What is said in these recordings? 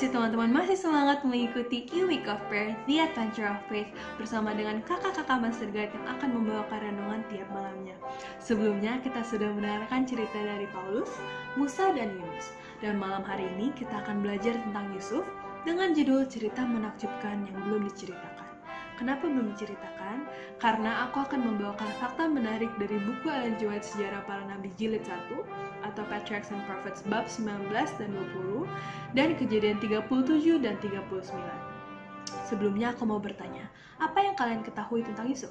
Pasti teman-teman masih semangat mengikuti Week of Prayer, The Adventure of Faith, bersama dengan kakak-kakak Master Guide yang akan membawakan renungan tiap malamnya. Sebelumnya kita sudah mendengarkan cerita dari Paulus, Musa, dan Yunus. Dan malam hari ini kita akan belajar tentang Yusuf dengan judul cerita menakjubkan yang belum diceritakan. Kenapa belum diceritakan? Karena aku akan membawakan fakta menarik dari buku Ellen G. White Sejarah Para Nabi Jilid 1 atau Patriarchs and Prophets bab 19 dan 20 dan Kejadian 37 dan 39. Sebelumnya aku mau bertanya, apa yang kalian ketahui tentang Yusuf?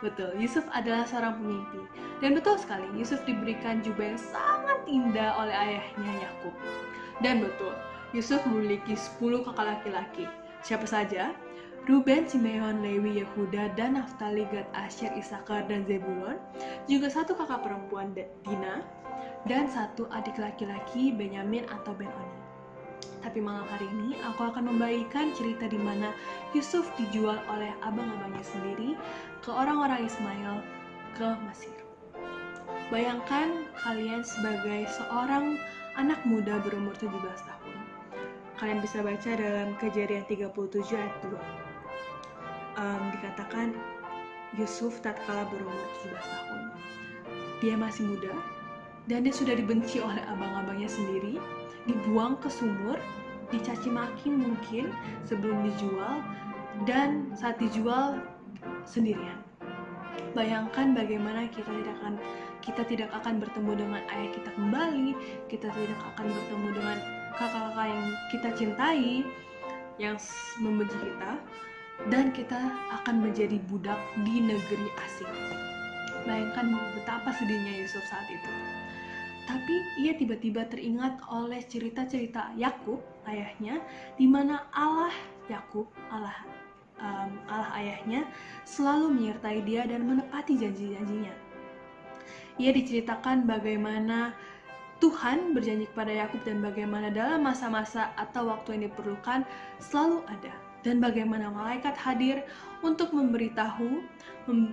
Betul, Yusuf adalah seorang pemimpi. Dan betul sekali, Yusuf diberikan jubah yang sangat indah oleh ayahnya Yakub. Dan betul, Yusuf memiliki 10 kakak laki-laki. Siapa saja? Ruben, Simeon, Lewi, Yehuda, dan Naftali, Gad, Asher, Isakar, dan Zebulon. Juga 1 kakak perempuan Dina, dan 1 adik laki-laki Benyamin atau Ben-Oni. Tapi malam hari ini aku akan membagikan cerita di mana Yusuf dijual oleh abang-abangnya sendiri ke orang-orang Ismail ke Mesir. Bayangkan kalian sebagai seorang anak muda berumur 17 tahun. Kalian bisa baca dalam Kejadian 37 ayat 2. Dikatakan Yusuf tatkala berumur 17 tahun. Dia masih muda dan dia sudah dibenci oleh abang-abangnya sendiri, dibuang ke sumur, dicaci maki mungkin sebelum dijual, dan saat dijual sendirian. Bayangkan bagaimana kita tidak akan bertemu dengan ayah kita kembali, kita tidak akan bertemu dengan kakak-kakak yang kita cintai, yang membenci kita, dan kita akan menjadi budak di negeri asing. Bayangkan betapa sedihnya Yusuf saat itu. Tapi ia tiba-tiba teringat oleh cerita-cerita Yakub, ayahnya, di mana Allah Yakub, Allah ayahnya, selalu menyertai dia dan menepati janji-janjinya. Ia diceritakan bagaimana Tuhan berjanji kepada Yakub dan bagaimana dalam masa-masa atau waktu yang diperlukan selalu ada. Dan bagaimana malaikat hadir untuk memberitahu,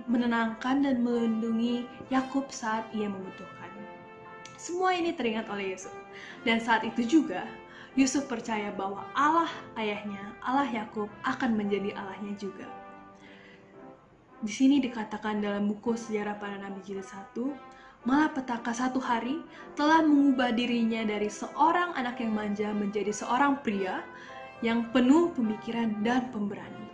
menenangkan dan melindungi Yakub saat ia membutuhkan. Semua ini teringat oleh Yusuf. Dan saat itu juga, Yusuf percaya bahwa Allah ayahnya, Allah Yakub, akan menjadi Allahnya juga. Di sini dikatakan dalam buku Sejarah Para Nabi Jilid 1, malapetaka satu hari telah mengubah dirinya dari seorang anak yang manja menjadi seorang pria yang penuh pemikiran dan pemberani.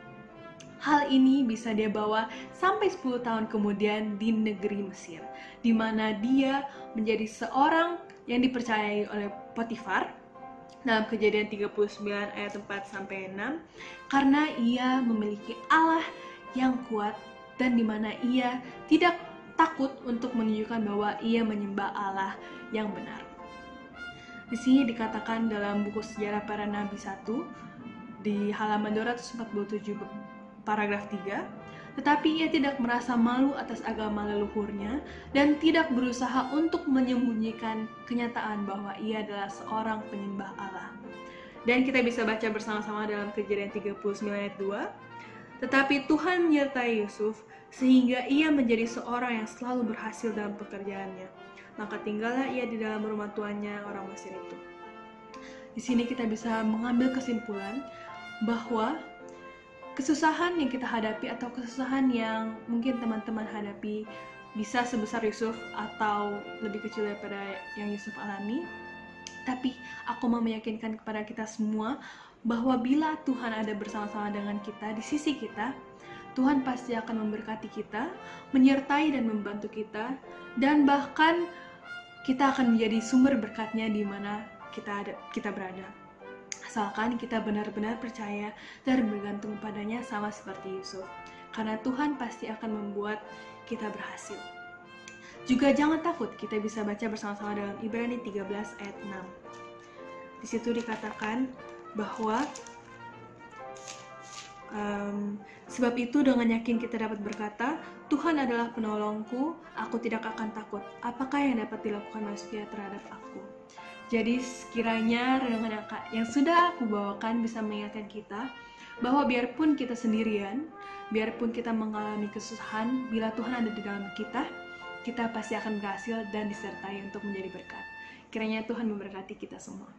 Hal ini bisa dia bawa sampai 10 tahun kemudian di negeri Mesir, di mana dia menjadi seorang yang dipercayai oleh Potifar dalam Kejadian 39 ayat 4-6, karena ia memiliki Allah yang kuat dan di mana ia tidak takut untuk menunjukkan bahwa ia menyembah Allah yang benar. Di sini dikatakan dalam buku Sejarah Para Nabi 1 di halaman 247 paragraf 3, tetapi ia tidak merasa malu atas agama leluhurnya dan tidak berusaha untuk menyembunyikan kenyataan bahwa ia adalah seorang penyembah Allah. Dan kita bisa baca bersama-sama dalam Kejadian 39 ayat 2, tetapi Tuhan menyertai Yusuf sehingga ia menjadi seorang yang selalu berhasil dalam pekerjaannya. Maka tinggallah ia di dalam rumah tuannya orang Mesir itu. Di sini kita bisa mengambil kesimpulan bahwa kesusahan yang kita hadapi atau kesusahan yang mungkin teman-teman hadapi bisa sebesar Yusuf atau lebih kecil daripada yang Yusuf alami. Tapi aku mau meyakinkan kepada kita semua bahwa bila Tuhan ada bersama-sama dengan kita, di sisi kita, Tuhan pasti akan memberkati kita, menyertai dan membantu kita, dan bahkan kita akan menjadi sumber berkatnya di mana kita berada. Asalkan kita benar-benar percaya dan bergantung padanya sama seperti Yusuf. Karena Tuhan pasti akan membuat kita berhasil. Juga jangan takut, kita bisa baca bersama-sama dalam Ibrani 13 ayat 6. Di situ dikatakan bahwa sebab itu dengan yakin kita dapat berkata, Tuhan adalah penolongku, aku tidak akan takut. Apakah yang dapat dilakukan manusia terhadap aku? Jadi sekiranya renungan yang sudah aku bawakan bisa mengingatkan kita bahwa biarpun kita sendirian, biarpun kita mengalami kesusahan, bila Tuhan ada di dalam kita pasti akan berhasil dan disertai untuk menjadi berkat. Kiranya Tuhan memberkati kita semua.